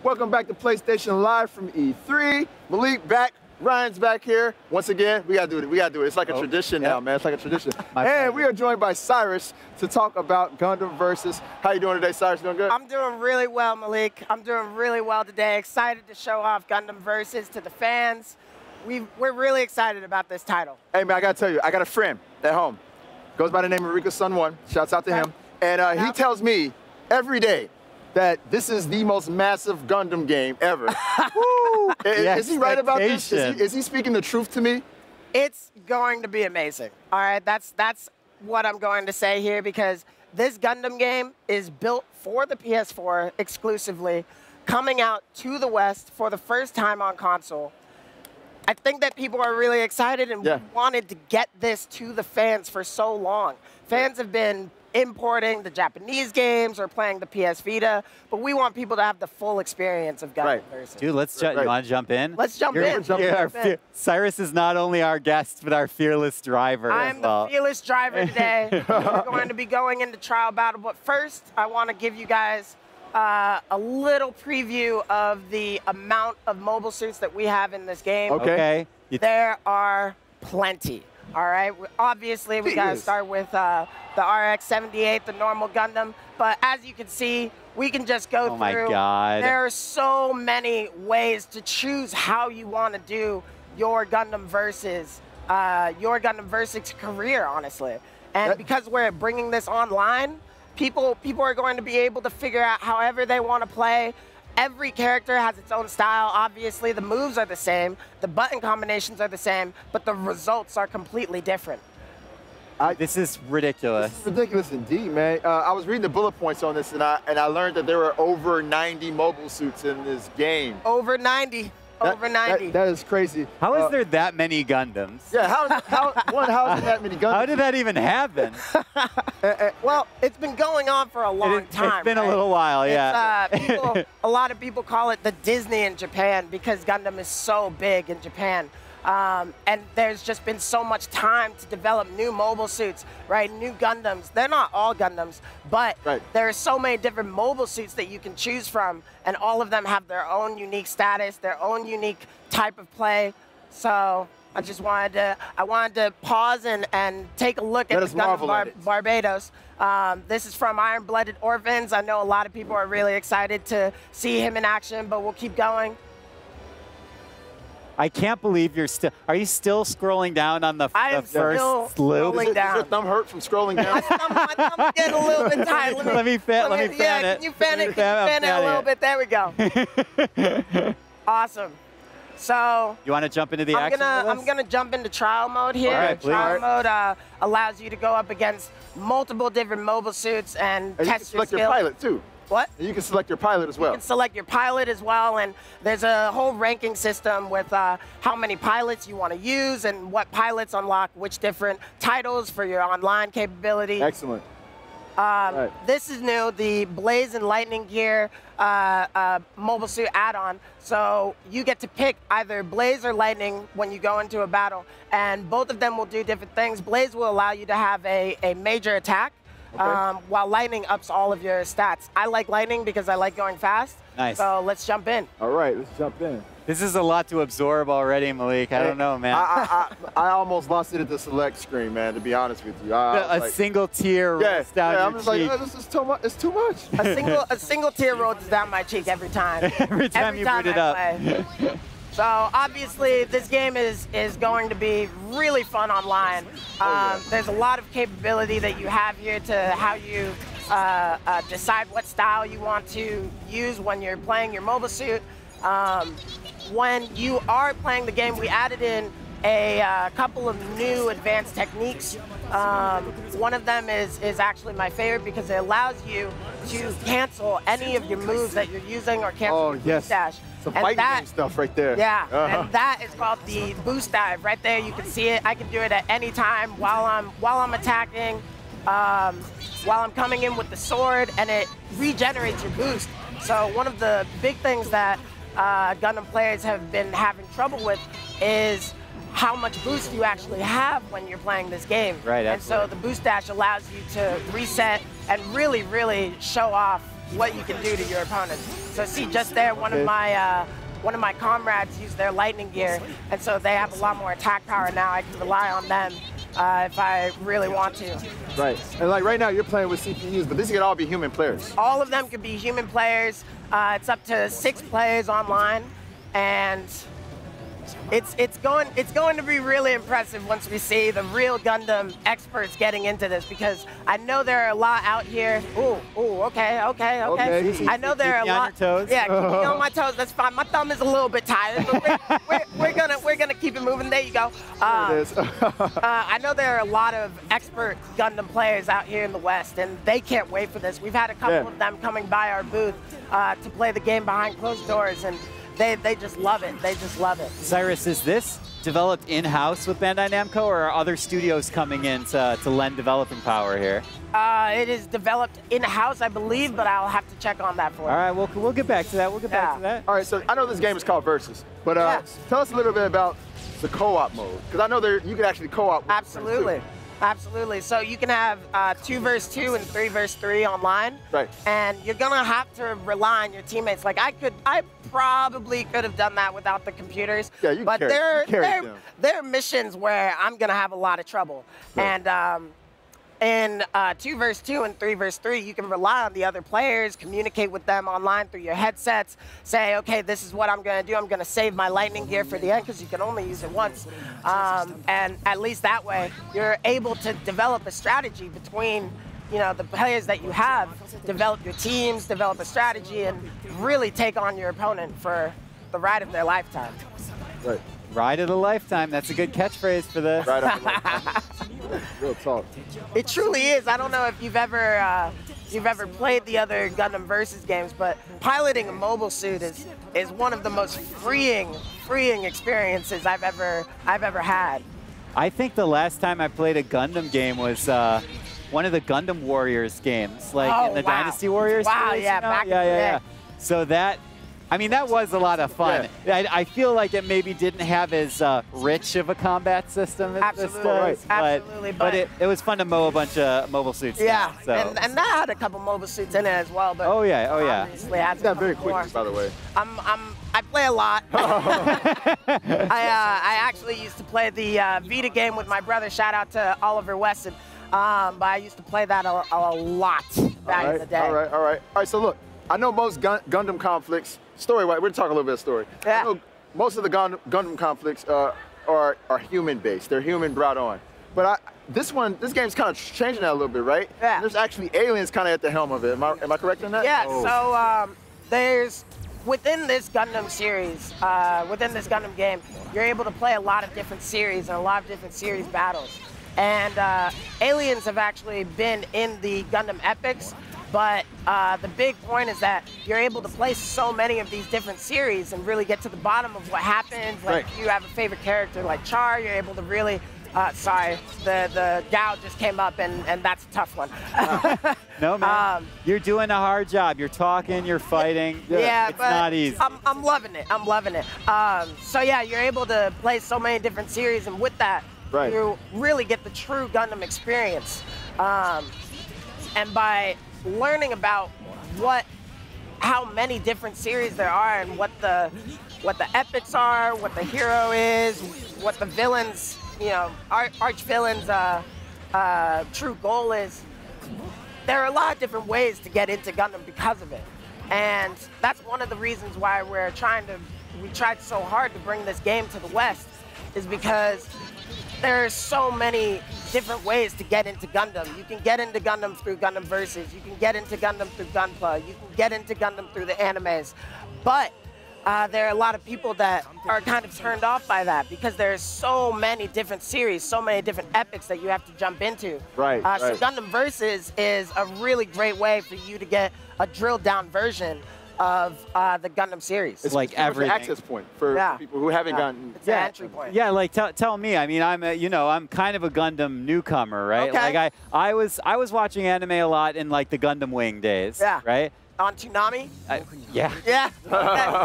Welcome back to PlayStation Live from E3. Malik back. Ryan's back here. Once again, we gotta do it. We gotta do it. It's like a tradition now, man. It's like a tradition. And we are joined by Cyrus to talk about Gundam Versus. How you doing today, Cyrus? Doing good? I'm doing really well, Malik. I'm doing really well today. Excited to show off Gundam Versus to the fans. We're really excited about this title. Hey, man, I gotta tell you, I got a friend at home. Goes by the name of Rika Sun One. Shouts out to him. And he tells me every day that this is the most massive Gundam game ever. Woo! Is he right about this? Is he speaking the truth to me? It's going to be amazing. All right, that's what I'm going to say here, because this Gundam game is built for the PS4 exclusively, coming out to the West for the first time on console. I think that people are really excited, and we wanted to get this to the fans for so long. Fans have been importing the Japanese games or playing the PS Vita, but we want people to have the full experience of Gundam Versus. Dude, let's you want to jump in? Let's jump in. Cyrus is not only our guest, but our fearless driver I'm the fearless driver today. We're going to be going into trial battle, but first, I want to give you guys a little preview of the amount of mobile suits that we have in this game. Okay. There are plenty. All right, obviously we gotta start with the RX-78, the normal Gundam, but as you can see, we can just go through. Oh my God. There are so many ways to choose how you want to do your Gundam Versus career, honestly. And because we're bringing this online, people are going to be able to figure out however they want to play. Every character has its own style. Obviously, the moves are the same, the button combinations are the same, but the results are completely different. This is ridiculous. This is ridiculous indeed, man. I was reading the bullet points on this, and I learned that there were over 90 mobile suits in this game. Over 90. Over 90. That is crazy. How is there that many Gundams? Yeah, how is there that many Gundams? How did that even happen? Well, it's been going on for a long time. It's been a little while, yeah. A lot of people call it the Disney in Japan because Gundam is so big in Japan. And there's just been so much time to develop new mobile suits, right? New Gundams. They're not all Gundams, but there are so many different mobile suits that you can choose from, and all of them have their own unique status, their own unique type of play. So I just wanted to pause and take a look at the Gundam Barbados. This is from Iron-Blooded Orphans. I know a lot of people are really excited to see him in action, but we'll keep going. I can't believe you're still. Are you still scrolling down on the first loop? Does your thumb hurt from scrolling down? My thumb's getting a little bit tight. Let me fan it. Yeah, can you fan it? Can you fan it a little bit? There we go. Awesome. So you want to jump into the action? I'm gonna jump into trial mode here. Right, trial mode allows you to go up against multiple different mobile suits and test your skill. Your pilot too. What? And you can select your pilot as well. You can select your pilot as well, and there's a whole ranking system with how many pilots you want to use and what pilots unlock which different titles for your online capability. Excellent. This is new, the Blaze and Lightning Gear mobile suit add-on. So you get to pick either Blaze or Lightning when you go into a battle, and both of them will do different things. Blaze will allow you to have a major attack, while Lightning ups all of your stats. I like Lightning because I like going fast. Nice. So let's jump in. All right, let's jump in. This is a lot to absorb already, Malik. I don't know, man. I almost lost it at the select screen, man, to be honest with you. A single tier rolls down I'm your just cheek. like, this is too much. It's too much. A single tier rolls down my cheek every time. every time you boot it up. So obviously, this game is going to be really fun online. There's a lot of capability that you have here to how you decide what style you want to use when you're playing your mobile suit. When you are playing the game, we added in a couple of new advanced techniques. One of them is actually my favorite because it allows you to cancel any of your moves that you're using or cancel your boost dash. Some fighting game stuff right there. Yeah, and that is called the boost dive. Right there, you can see it. I can do it at any time while I'm attacking, while I'm coming in with the sword, and it regenerates your boost. So one of the big things that Gundam players have been having trouble with is how much boost you actually have when you're playing this game. Right, and so the boost dash allows you to reset and really, really show off what you can do to your opponents. So see, just there, one of my comrades used their lightning gear, and so they have a lot more attack power now. I can rely on them if I really want to. Right, and like right now you're playing with CPUs, but these can all be human players. All of them could be human players. It's up to 6 players online, and it's going to be really impressive once we see the real Gundam experts getting into this, because I know there are a lot out here. Okay. I know there are a lot. Keep me on your toes. Yeah, keep me on my toes. That's fine. My thumb is a little bit tired, but we're gonna keep it moving. There you go. There it is. I know there are a lot of expert Gundam players out here in the West, and they can't wait for this. We've had a couple of them coming by our booth to play the game behind closed doors, and they just love it. They just love it. Cyrus, is this developed in-house with Bandai Namco, or are other studios coming in to lend developing power here? It is developed in-house, I believe, but I'll have to check on that for you. All right, we'll get back to that. We'll get back to that. All right, so I know this game is called Versus, but tell us a little bit about the co-op mode, because I know you can actually co-op. Absolutely. Absolutely. So you can have 2 versus 2 and 3 versus 3 online. Right. And you're gonna have to rely on your teammates. Like I probably could have done that without the computers. Yeah, you but there are missions where I'm gonna have a lot of trouble. Right. And in 2 versus 2 and 3 versus 3, you can rely on the other players, communicate with them online through your headsets, say, okay, this is what I'm going to do. I'm going to save my lightning gear for the end, because you can only use it once. And at least that way, you're able to develop a strategy between the players that you have, develop your teams, develop a strategy, and really take on your opponent for the ride of their lifetime. Right. Ride of the lifetime. That's a good catchphrase for this. Ride of the lifetime. Real talk. It truly is. I don't know if you've ever played the other Gundam Versus games, but piloting a mobile suit is one of the most freeing experiences I've ever had. I think the last time I played a Gundam game was one of the Gundam Warriors games, like in the Dynasty Warriors series, yeah, back in the day. So that was a lot of fun. Yeah. I feel like it maybe didn't have as rich of a combat system as this does, but it was fun to mow a bunch of mobile suits. Yeah, down, so. and that had a couple mobile suits in it as well. But obviously had got very quick, by the way. I play a lot. I actually used to play the Vita game with my brother. Shout out to Oliver Wesson. But I used to play that a lot back in the day. All right. So look, I know most Gundam conflicts. Story-wise, we're talking a little bit of story. Yeah. I know most of the Gundam conflicts are human-based. They're human brought on. But this game's kind of changing that a little bit, right? Yeah. There's actually aliens kind of at the helm of it. Am I correct in that? Yeah. So there's within this Gundam series, within this Gundam game, you're able to play a lot of different series and a lot of different series battles. And aliens have actually been in the Gundam epics. But the big point is that you're able to play so many of these different series and really get to the bottom of what happens. Like if you have a favorite character like Char, you're able to really, sorry, the Gao just came up and that's a tough one. No, man, you're doing a hard job. You're talking, you're fighting. Yeah, it's not easy. I'm loving it, I'm loving it. So yeah, you're able to play so many different series, and with that, you really get the true Gundam experience. And by learning about how many different series there are, and what the epics are, what the hero is, what the villains, arch villains' true goal is. There are a lot of different ways to get into Gundam because of it, and that's one of the reasons why we tried so hard to bring this game to the West, is because there are so many different ways to get into Gundam. You can get into Gundam through Gundam Versus. You can get into Gundam through Gunpla. You can get into Gundam through the animes. But there are a lot of people that are kind of turned off by that, because there's so many different series, so many different epics that you have to jump into. Right. So Gundam Versus is a really great way for you to get a drilled down version of the Gundam series. It's like everything. An access point for people who haven't gotten. It's an entry point. Yeah, like tell me. I mean, I'm kind of a Gundam newcomer, right? Okay. Like I was watching anime a lot in like the Gundam Wing days. Yeah. Right. on Toonami. Yeah. Yeah.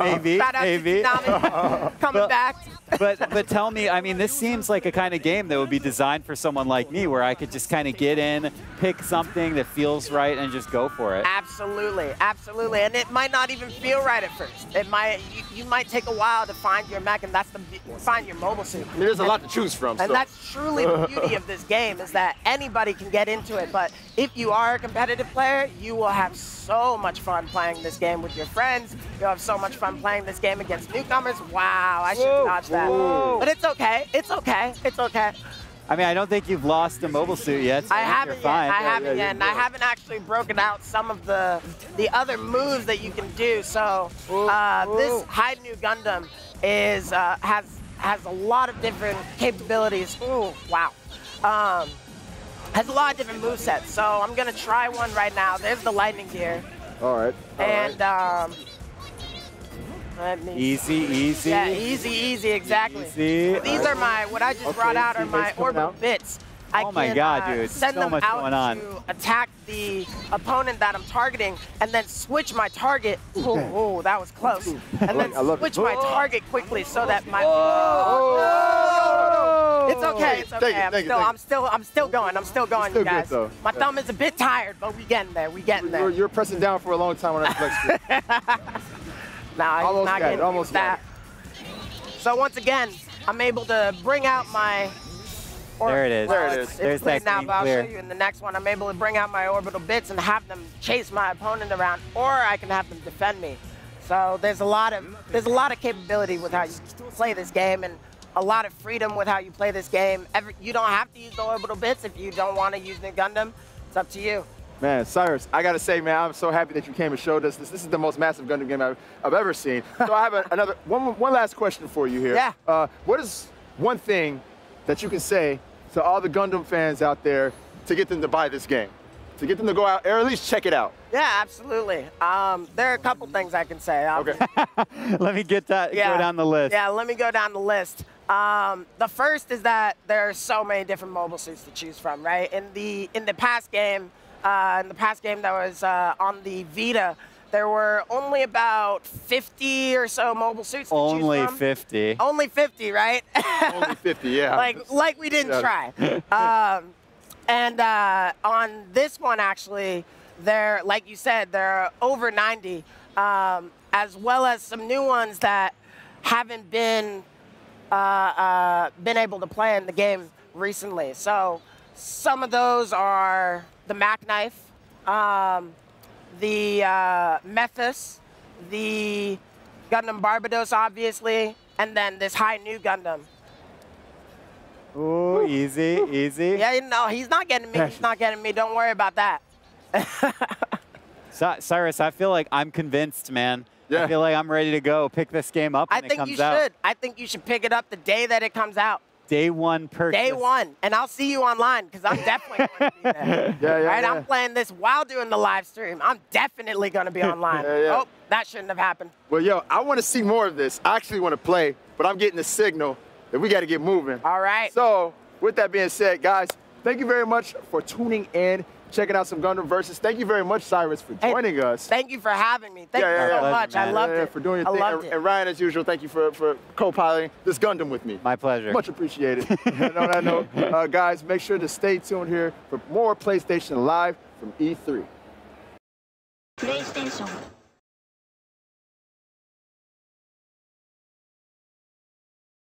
Maybe. Shout out to Toonami coming back. But tell me, I mean, this seems like a kind of game that would be designed for someone like me, where I could just kind of get in, pick something that feels right, and just go for it. Absolutely, absolutely. And it might not even feel right at first. It might, you might take a while to find your mech, and that's find your mobile suit. There's a lot to choose from. And that's truly the beauty of this game, is that anybody can get into it. But if you are a competitive player, you will have so much fun playing this game with your friends. You'll have so much fun playing this game against newcomers. Wow, I should dodge that. Whoa. But it's okay. It's okay. It's okay. I mean, I don't think you've lost a mobile suit yet. So I haven't you're fine. yet. I haven't yet, and I haven't actually broken out some of the other moves that you can do. So this high new Gundam is has a lot of different capabilities. Ooh, wow. Has a lot of different movesets. So I'm gonna try one right now. There's the lightning gear. All right. And easy. Yeah, easy, exactly. Easy. These are my, what I just brought out are my orbital bits. Oh my God, dude, send so them much out going on. to attack the opponent that I'm targeting, and then switch my target. Oh, that was close. And then switch my target quickly so that my. It's okay. It's okay. I'm still going, you guys. Good, my thumb is a bit tired, but we getting there. We getting there. You're pressing down for a long time on that flex screen. Nah, he's not getting almost that. So once again, I'm able to bring out my. There it is. There it is. There's that now, green but I'll clear. show you in the next one. I'm able to bring out my orbital bits and have them chase my opponent around, or I can have them defend me. So there's a lot of capability with how you play this game, and a lot of freedom with how you play this game. You don't have to use the orbital bits if you don't want to use the Gundam. It's up to you. Man, Cyrus, I gotta say, man, I'm so happy that you came and showed us this. This is the most massive Gundam game I've ever seen. So I have one last question for you here. Yeah. What is one thing that you can say to all the Gundam fans out there to get them to buy this game, to get them to go out or at least check it out? Yeah, absolutely. There are a couple things I can say. Okay. Let me go down the list. Yeah, let me go down the list. The first is that there are so many different mobile suits to choose from, right? In the past game that was on the Vita, there were only about 50 or so mobile suits to choose from. Only 50. Only 50, right? Only 50, yeah. like we didn't try. And on this one, actually, like you said, there are over 90, as well as some new ones that haven't been able to play in the game recently. So some of those are the Mac Knife, the Methus, the Gundam Barbados, obviously, and then this high new Gundam. Ooh, easy. Yeah, no, he's not getting me. He's not getting me. Don't worry about that. Cyrus, I feel like I'm convinced, man. Yeah. I feel like I'm ready to go pick this game up when it comes out. I think you should pick it up the day that it comes out. Day one purchase. Day one, and I'll see you online because I'm definitely going to be there. Yeah. I'm playing this while doing the live stream. I'm definitely going to be online. Yeah. Oh, that shouldn't have happened. Well, yo, I want to see more of this. I actually want to play, but I'm getting the signal that we got to get moving. All right. So, with that being said, guys, thank you very much for tuning in, checking out some Gundam Versus. Thank you very much, Cyrus, for joining us. Thank you for having me. Thank you so much. I loved it. For doing your thing. Loved it. And Ryan, as usual, thank you for co-piloting this Gundam with me. My pleasure. Much appreciated. And on that note, guys, make sure to stay tuned here for more PlayStation Live from E3. PlayStation